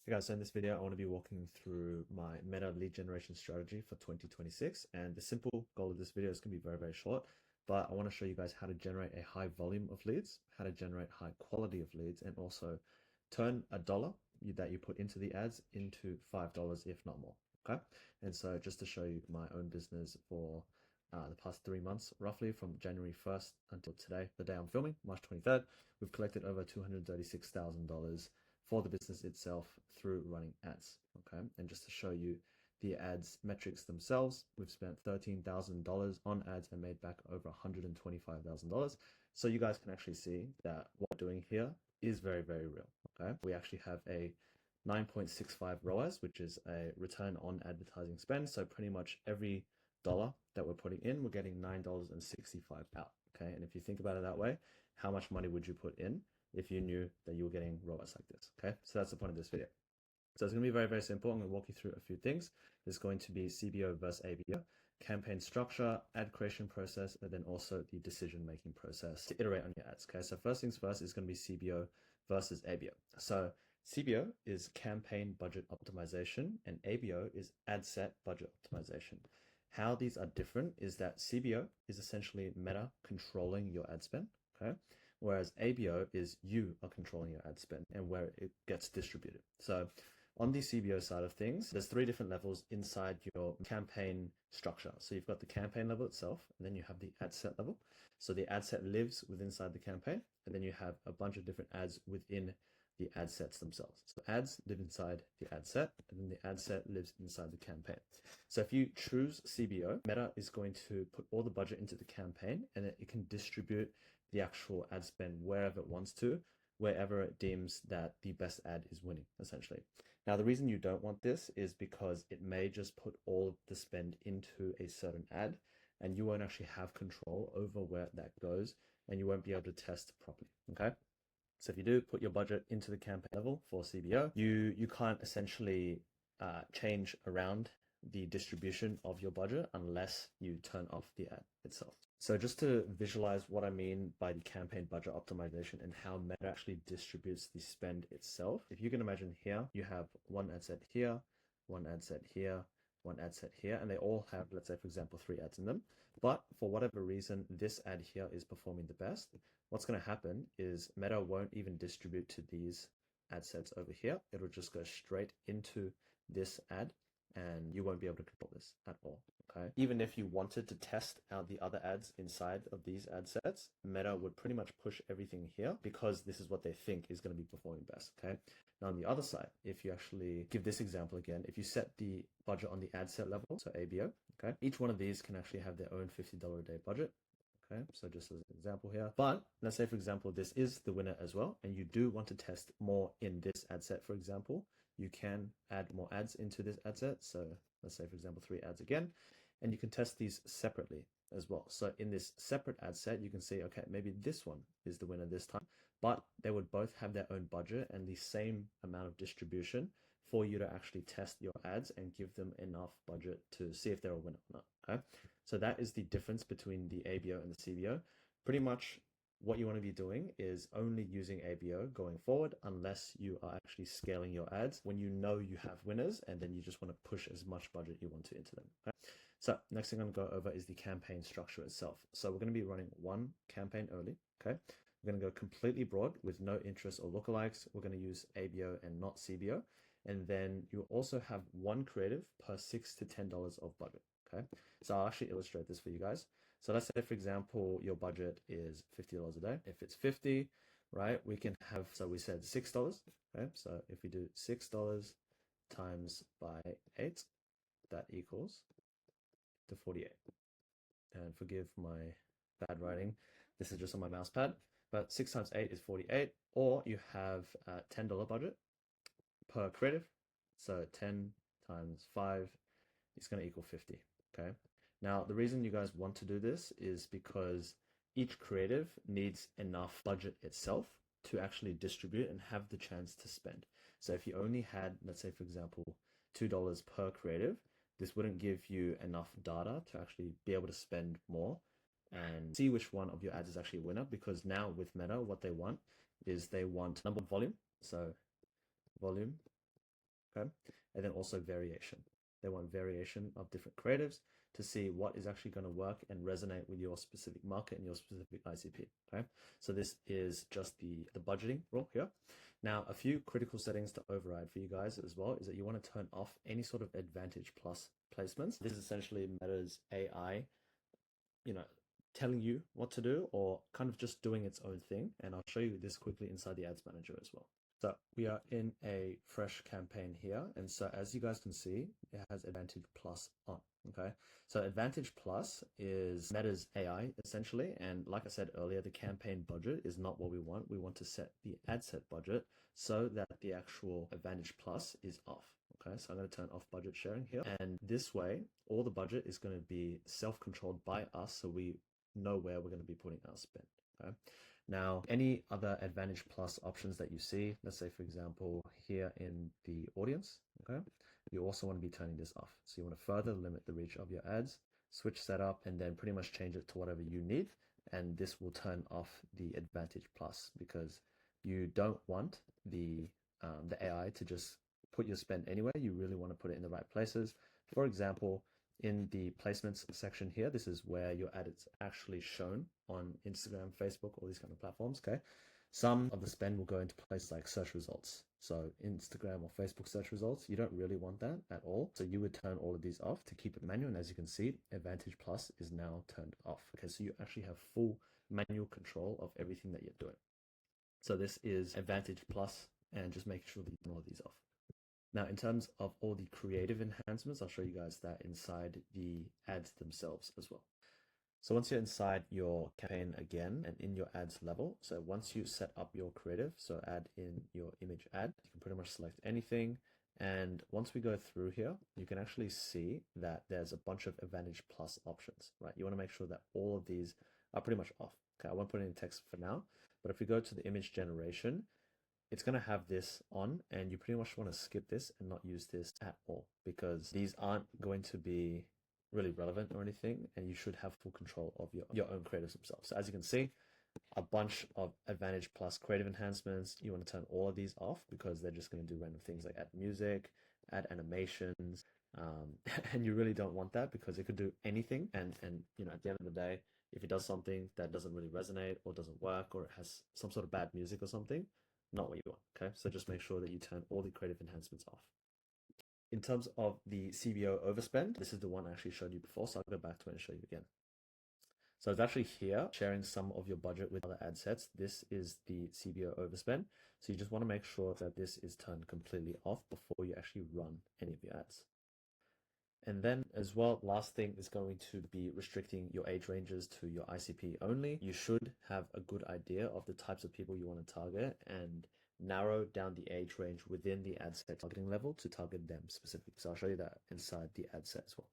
Hey guys, so in this video, I want to be walking through my Meta lead generation strategy for 2026. And the simple goal of this video is going to be very, very short, but I want to show you guys how to generate a high volume of leads, how to generate high quality of leads, and also turn $1 that you put into the ads into $5, if not more. Okay. And so just to show you my own business for the past 3 months, roughly from January 1st until today, the day I'm filming, March 23rd, we've collected over $236,000 for the business itself through running ads. Okay. And just to show you the ads metrics themselves, we've spent $13,000 on ads and made back over $125,000. So you guys can actually see that what we're doing here is very, very real. Okay. We actually have a 9.65 ROAS, which is a return on advertising spend. So pretty much every dollar that we're putting in, we're getting $9.65 out. Okay. And if you think about it that way, how much money would you put in if you knew that you were getting ROAS like this? Okay, so that's the point of this video. So it's going to be very, very simple. I'm going to walk you through a few things. There's going to be CBO versus ABO, campaign structure, ad creation process, and then also the decision-making process to iterate on your ads. Okay, so first things first is going to be CBO versus ABO. So CBO is campaign budget optimization and ABO is ad set budget optimization. How these are different is that CBO is essentially Meta controlling your ad spend. Okay, whereas ABO is you are controlling your ad spend and where it gets distributed. So on the CBO side of things, there's 3 different levels inside your campaign structure. So you've got the campaign level itself, and then you have the ad set level. So the ad set lives within inside the campaign, and then you have a bunch of different ads within the ad sets themselves. So ads live inside the ad set, and then the ad set lives inside the campaign. So if you choose CBO, Meta is going to put all the budget into the campaign, and it can distribute the actual ad spend wherever it wants to, wherever it deems that the best ad is winning, essentially. Now, the reason you don't want this is because it may just put all the spend into a certain ad, and you won't actually have control over where that goes, and you won't be able to test properly, okay? So if you do put your budget into the campaign level for CBO, you can't essentially change around the distribution of your budget unless you turn off the ad itself. So just to visualize what I mean by the campaign budget optimization and how Meta actually distributes the spend itself, if you can imagine here, you have one ad set here, one ad set here, one ad set here, and they all have, let's say, for example, 3 ads in them. But for whatever reason, this ad here is performing the best. What's going to happen is Meta won't even distribute to these ad sets over here. It'll just go straight into this ad, and you won't be able to control this at all. Okay. Even if you wanted to test out the other ads inside of these ad sets, Meta would pretty much push everything here because this is what they think is going to be performing best. Okay. Now on the other side, if you actually give this example again, if you set the budget on the ad set level, so ABO, okay, each one of these can actually have their own $50 a day budget. Okay, so just as an example here, but let's say, for example, this is the winner as well, and you do want to test more in this ad set, for example, you can add more ads into this ad set. So let's say, for example, 3 ads again, and you can test these separately as well. So in this separate ad set, you can see, okay, maybe this one is the winner this time, but they would both have their own budget and the same amount of distribution for you to actually test your ads and give them enough budget to see if they're a winner or not. Okay. So that is the difference between the ABO and the CBO. Pretty much what you want to be doing is only using ABO going forward unless you are actually scaling your ads when you know you have winners and then you just want to push as much budget you want to into them. Okay? So next thing I'm going to go over is the campaign structure itself. So we're going to be running one campaign only. Okay. We're going to go completely broad with no interest or lookalikes. We're going to use ABO and not CBO. And then you also have one creative per $6 to $10 of budget. Okay, so I'll actually illustrate this for you guys. So let's say, for example, your budget is $50 a day. If it's 50, right, we can have, so we said $6. Okay, so if we do $6 times by 8, that equals to 48. And forgive my bad writing. This is just on my mouse pad, but 6 times 8 is 48. Or you have a $10 budget per creative. So 10 times 5 is going to equal 50. Okay. Now, the reason you guys want to do this is because each creative needs enough budget itself to actually distribute and have the chance to spend. So if you only had, let's say, for example, $2 per creative, this wouldn't give you enough data to actually be able to spend more and see which one of your ads is actually a winner, because now with Meta, what they want is they want number one volume. So volume okay? And then also variation. They want variation of different creatives to see what is actually going to work and resonate with your specific market and your specific ICP, okay? So this is just the budgeting rule here. Now, a few critical settings to override for you guys as well is that you want to turn off any sort of Advantage Plus placements. This is essentially Meta's AI, telling you what to do or kind of just doing its own thing. And I'll show you this quickly inside the Ads Manager as well. So we are in a fresh campaign here. And so as you guys can see, it has Advantage Plus on, okay? So Advantage Plus is Meta's AI essentially. And like I said earlier, the campaign budget is not what we want. We want to set the ad set budget so that the actual Advantage Plus is off. Okay, so I'm going to turn off budget sharing here. And this way, all the budget is going to be self-controlled by us. So we know where we're going to be putting our spend, okay? Now, any other Advantage Plus options that you see, let's say, for example, here in the audience, okay, you also want to be turning this off. So you want to further limit the reach of your ads, switch setup, and then pretty much change it to whatever you need. And this will turn off the Advantage Plus because you don't want the AI to just put your spend anywhere. You really want to put it in the right places. For example, in the placements section here, this is where your ad is actually shown on Instagram, Facebook, all these kind of platforms, okay? Some of the spend will go into places like search results. So Instagram or Facebook search results, you don't really want that at all. So you would turn all of these off to keep it manual. And as you can see, Advantage Plus is now turned off. Okay, so you actually have full manual control of everything that you're doing. So this is Advantage Plus, and just making sure that you turn all of these off. Now, in terms of all the creative enhancements, I'll show you guys that inside the ads themselves as well. So once you're inside your campaign again and in your ads level, so once you set up your creative, so add in your image ad, you can pretty much select anything. And once we go through here, you can actually see that there's a bunch of Advantage Plus options, right? You want to make sure that all of these are pretty much off. Okay, I won't put it in text for now, but if we go to the image generation, it's going to have this on, and you pretty much want to skip this and not use this at all because these aren't going to be really relevant or anything, and you should have full control of your own creatives themselves. So as you can see, a bunch of Advantage Plus creative enhancements. You want to turn all of these off because they're just going to do random things like add music, add animations, and you really don't want that because it could do anything. And at the end of the day, if it does something that doesn't really resonate or doesn't work or it has some sort of bad music or something, not what you want, okay? So just make sure that you turn all the creative enhancements off. In terms of the CBO overspend, this is the one I actually showed you before, so I'll go back to it and show you again. So it's actually here, sharing some of your budget with other ad sets. This is the CBO overspend. So you just want to make sure that this is turned completely off before you actually run any of your ads. And then as well, last thing is going to be restricting your age ranges to your ICP only. You should have a good idea of the types of people you want to target and narrow down the age range within the ad set targeting level to target them specifically. So I'll show you that inside the ad set as well.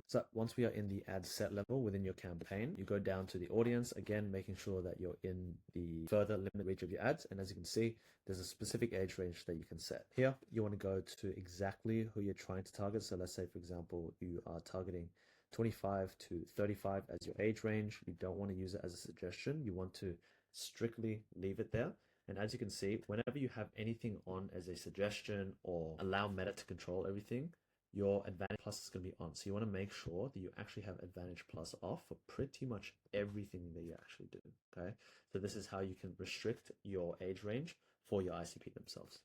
So once we are in the ad set level within your campaign, you go down to the audience, again, making sure that you're in the further limit reach of your ads. And as you can see, there's a specific age range that you can set. Here, you want to go to exactly who you're trying to target. So let's say, for example, you are targeting 25 to 35 as your age range. You don't want to use it as a suggestion. You want to strictly leave it there. And as you can see, whenever you have anything on as a suggestion or allow Meta to control everything, your Advantage Plus is going to be on. So you want to make sure that you actually have Advantage Plus off for pretty much everything that you actually do, okay? So this is how you can restrict your age range for your ICP themselves.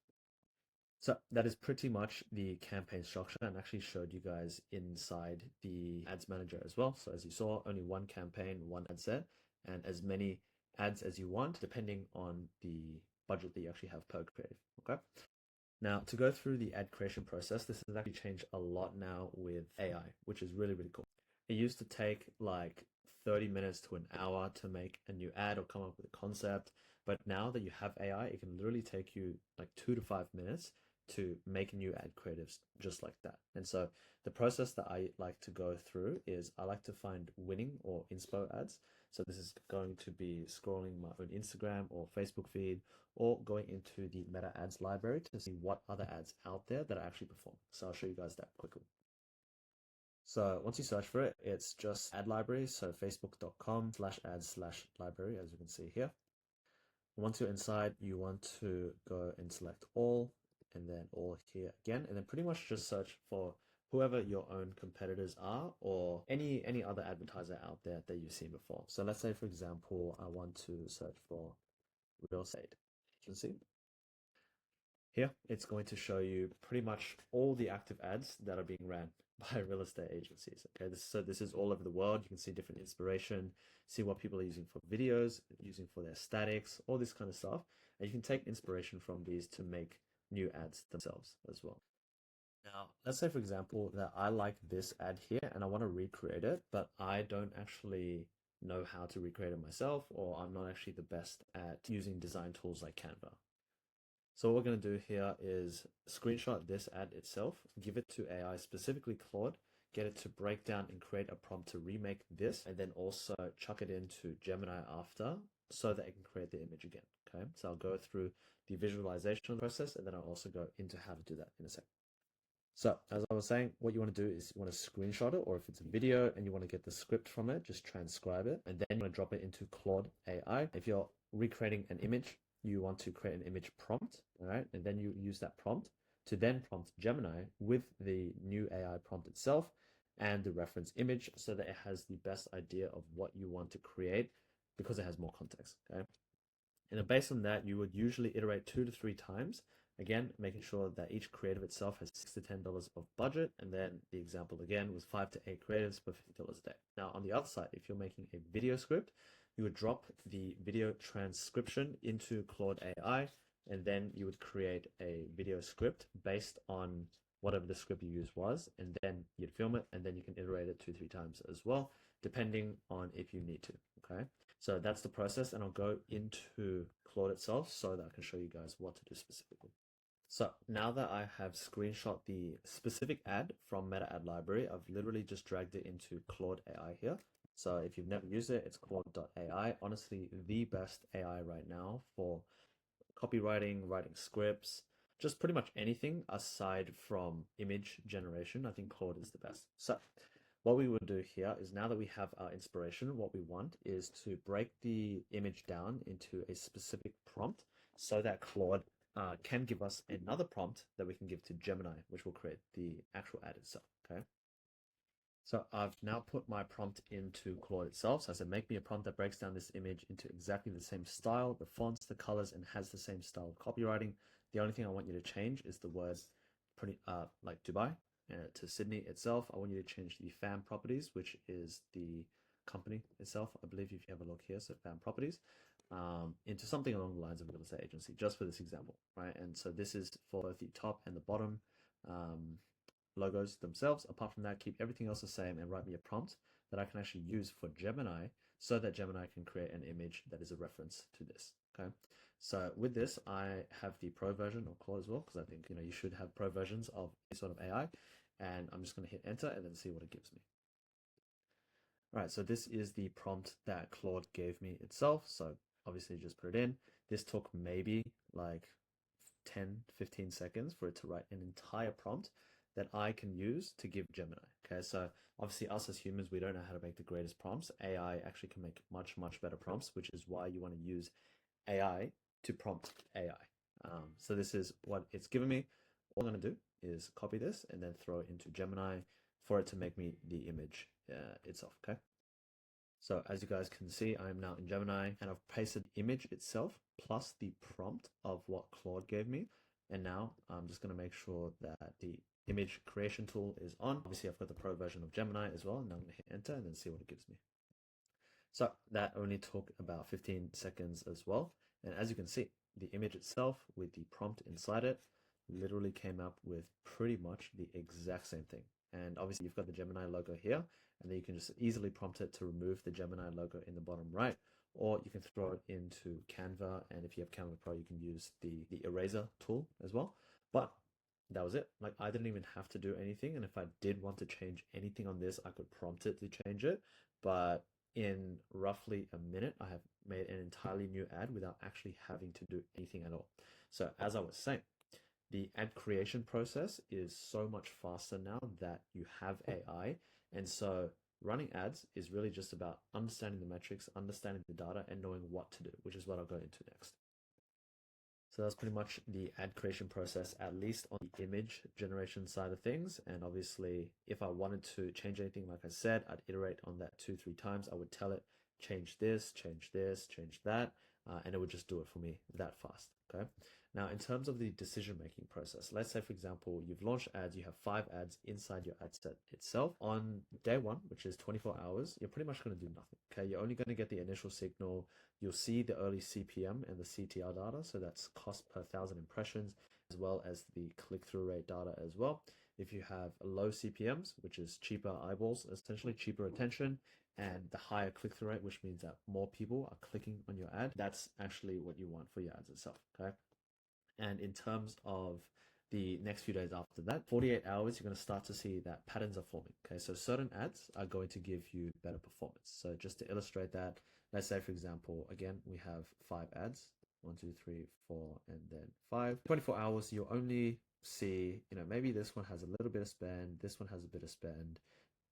So that is pretty much the campaign structure, and actually showed you guys inside the ads manager as well. So as you saw, only one campaign, one ad set, and as many ads as you want, depending on the budget that you actually have per creative, okay? Now, to go through the ad creation process, this has actually changed a lot now with AI, which is really, really cool. It used to take like 30 minutes to an hour to make a new ad or come up with a concept. But now that you have AI, it can literally take you like 2 to 5 minutes to make new ad creatives just like that. And so the process that I like to go through is I like to find winning or inspo ads. So this is going to be scrolling my own Instagram or Facebook feed, or going into the Meta Ads library to see what other ads out there that are actually performing. So I'll show you guys that quickly. So once you search for it, it's just ad library. So facebook.com/ads/library, as you can see here. Once you're inside, you want to go and select all, and then all here again, and then pretty much just search for whoever your own competitors are or any other advertiser out there that you've seen before. So let's say, for example, I want to search for real estate agency. Here, it's going to show you pretty much all the active ads that are being ran by real estate agencies. Okay, so this is all over the world. You can see different inspiration, see what people are using for videos, using for their statics, all this kind of stuff. And you can take inspiration from these to make new ads themselves as well. Now, let's say, for example, that I like this ad here and I want to recreate it, but I don't actually know how to recreate it myself, or I'm not actually the best at using design tools like Canva. So what we're going to do here is screenshot this ad itself, give it to AI, specifically Claude, get it to break down and create a prompt to remake this, and then also chuck it into Gemini after so that it can create the image again. Okay, so I'll go through the visualization process and then I'll also go into how to do that in a sec. So as I was saying, what you want to do is you want to screenshot it, or if it's a video and you want to get the script from it, just transcribe it, and then you want to drop it into Claude AI. If you're recreating an image, you want to create an image prompt, all right? And then you use that prompt to then prompt Gemini with the new AI prompt itself and the reference image so that it has the best idea of what you want to create because it has more context, okay? And then based on that, you would usually iterate 2 to 3 times. Again, making sure that each creative itself has $6 to $10 of budget. And then the example again was 5 to 8 creatives for $50 a day. Now, on the other side, if you're making a video script, you would drop the video transcription into Claude AI, and then you would create a video script based on whatever the script you used was, and then you'd film it, and then you can iterate it 2 to 3 times as well, depending on if you need to, okay? So that's the process, and I'll go into Claude itself so that I can show you guys what to do specifically. So now that I have screenshot the specific ad from Meta Ad Library, I've literally just dragged it into Claude AI here. So if you've never used it, it's Claude.ai. Honestly, the best AI right now for copywriting, writing scripts, just pretty much anything aside from image generation. I think Claude is the best. So what we would do here is, now that we have our inspiration, what we want is to break the image down into a specific prompt so that Claude can give us another prompt that we can give to Gemini, which will create the actual ad itself, okay? So I've now put my prompt into Claude itself. So I said, make me a prompt that breaks down this image into exactly the same style, the fonts, the colors, and has the same style of copywriting. The only thing I want you to change is the words like Dubai to Sydney itself. I want you to change the FAM properties, which is the company itself. I believe if you have a look here, so FAM properties, into something along the lines of real estate agency, just for this example, right? And so this is for both the top and the bottom logos themselves. Apart from that, keep everything else the same and write me a prompt that I can actually use for Gemini so that Gemini can create an image that is a reference to this, okay? So with this, I have the pro version of Claude as well, because I think, you should have pro versions of any sort of AI, and I'm just going to hit enter and then see what it gives me. All right, so this is the prompt that Claude gave me itself. So obviously just put it in. This took maybe like 10, 15 seconds for it to write an entire prompt that I can use to give Gemini. Okay, so obviously us as humans, we don't know how to make the greatest prompts. AI actually can make much, much better prompts, which is why you want to use AI to prompt AI. So this is what it's given me. All I'm going to do is copy this and then throw it into Gemini for it to make me the image itself, okay? So as you guys can see, I am now in Gemini and I've pasted the image itself plus the prompt of what Claude gave me. And now I'm just going to make sure that the image creation tool is on. Obviously, I've got the pro version of Gemini as well. And I'm going to hit enter and then see what it gives me. So that only took about 15 seconds as well. And as you can see, the image itself with the prompt inside it literally came up with pretty much the exact same thing. And obviously you've got the Gemini logo here, and then you can just easily prompt it to remove the Gemini logo in the bottom right, or you can throw it into Canva. And if you have Canva Pro, you can use the eraser tool as well. But that was it. Like, I didn't even have to do anything. And if I did want to change anything on this, I could prompt it to change it. But in roughly a minute, I have made an entirely new ad without actually having to do anything at all. So as I was saying, the ad creation process is so much faster now that you have AI. And so running ads is really just about understanding the metrics, understanding the data, and knowing what to do, which is what I'll go into next. So that's pretty much the ad creation process, at least on the image generation side of things. And obviously, if I wanted to change anything, like I said, I'd iterate on that 2-3 times. I would tell it, change this, change this, change that, and it would just do it for me that fast. Okay. Now, in terms of the decision-making process, let's say, for example, you've launched ads, you have 5 ads inside your ad set itself. On day 1, which is 24 hours, you're pretty much going to do nothing. Okay. You're only going to get the initial signal. You'll see the early CPM and the CTR data. So that's cost per 1,000 impressions, as well as the click-through rate data as well. If you have low CPMs, which is cheaper eyeballs, essentially cheaper attention, and the higher click-through rate, which means that more people are clicking on your ad, that's actually what you want for your ads itself. Okay. And in terms of the next few days after that, 48 hours, you're going to start to see that patterns are forming. Okay, so certain ads are going to give you better performance. So just to illustrate that, let's say, for example, again, we have 5 ads, 1, 2, 3, 4, and then 5. 24 hours, you'll only see, maybe this one has a little bit of spend, this one has a bit of spend,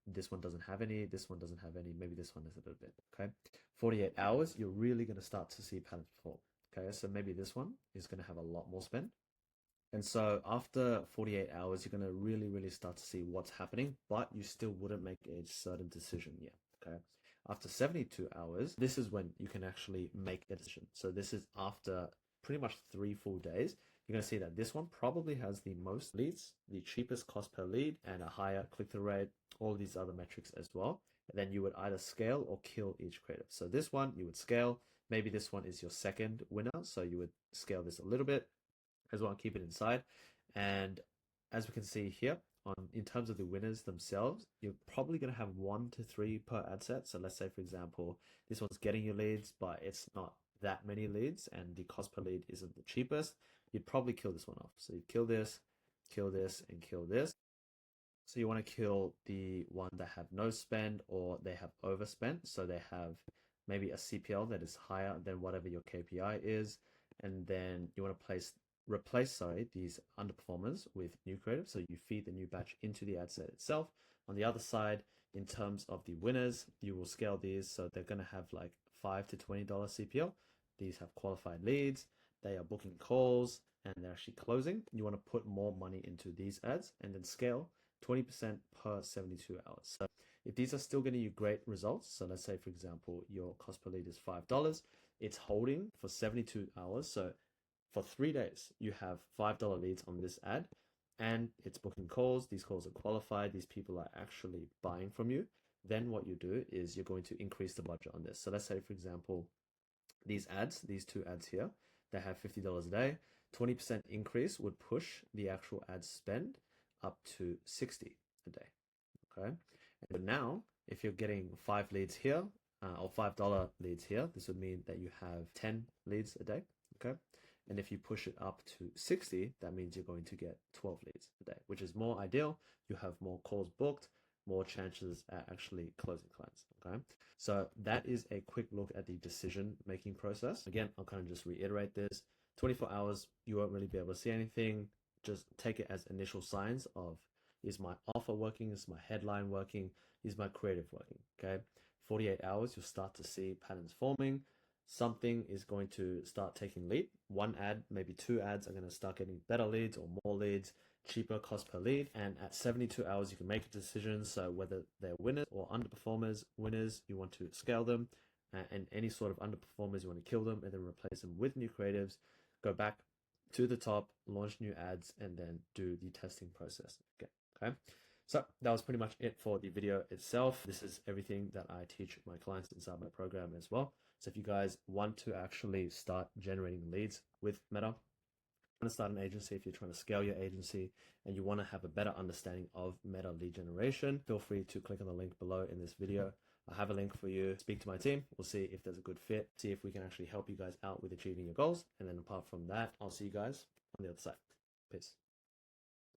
this one doesn't have any, this one doesn't have any, maybe this one has a little bit. Okay, 48 hours, you're really going to start to see patterns form. Okay, so maybe this one is going to have a lot more spend. And so after 48 hours, you're going to really start to see what's happening, but you still wouldn't make a certain decision yet. Okay. After 72 hours, this is when you can actually make a decision. So this is after pretty much 3 full days. You're going to see that this one probably has the most leads, the cheapest cost per lead, and a higher click-through rate, all these other metrics as well. And then you would either scale or kill each creative. So this one, you would scale. Maybe this one is your second winner. So you would scale this a little bit as well, keep it inside. And as we can see here, in terms of the winners themselves, you're probably going to have 1 to 3 per ad set. So let's say, for example, this one's getting you leads, but it's not that many leads, and the cost per lead isn't the cheapest. You'd probably kill this one off. So you kill this, and kill this. So you want to kill the one that have no spend or they have overspent. So they have maybe a CPL that is higher than whatever your KPI is. And then you want to replace these underperformers with new creative. So you feed the new batch into the ad set itself. On the other side, in terms of the winners, you will scale these. So they're going to have like $5 to $20 CPL. These have qualified leads. They are booking calls and they're actually closing. You want to put more money into these ads and then scale 20% per 72 hours. So if these are still getting you great results, so let's say, for example, your cost per lead is $5, it's holding for 72 hours. So for 3 days, you have $5 leads on this ad and it's booking calls. These calls are qualified. These people are actually buying from you. Then what you do is you're going to increase the budget on this. So let's say, for example, these 2 ads here, they have $50 a day. 20% increase would push the actual ad spend up to $60 a day. Okay. And now, if you're getting 5 leads here, or $5 leads here, this would mean that you have 10 leads a day. Okay. And if you push it up to 60, that means you're going to get 12 leads a day, which is more ideal. You have more calls booked, more chances at actually closing clients. Okay. So that is a quick look at the decision-making process. Again, I'll kind of just reiterate this. 24 hours, you won't really be able to see anything. Just take it as initial signs of, is my offer working? Is my headline working? Is my creative working? Okay. 48 hours, you'll start to see patterns forming. Something is going to start taking lead. 1 ad, maybe 2 ads are going to start getting better leads or more leads, cheaper cost per lead. And at 72 hours, you can make a decision. So whether they're winners or underperformers, winners, you want to scale them. And any sort of underperformers, you want to kill them and then replace them with new creatives. Go back to the top, launch new ads, and then do the testing process. Okay. So that was pretty much it for the video itself. This is everything that I teach my clients inside my program as well. So if you guys want to actually start generating leads with Meta, want to start an agency, if you're trying to scale your agency and you want to have a better understanding of Meta lead generation, feel free to click on the link below in this video. I have a link for you. Speak to my team. We'll see if there's a good fit, see if we can actually help you guys out with achieving your goals. And then apart from that, I'll see you guys on the other side. Peace.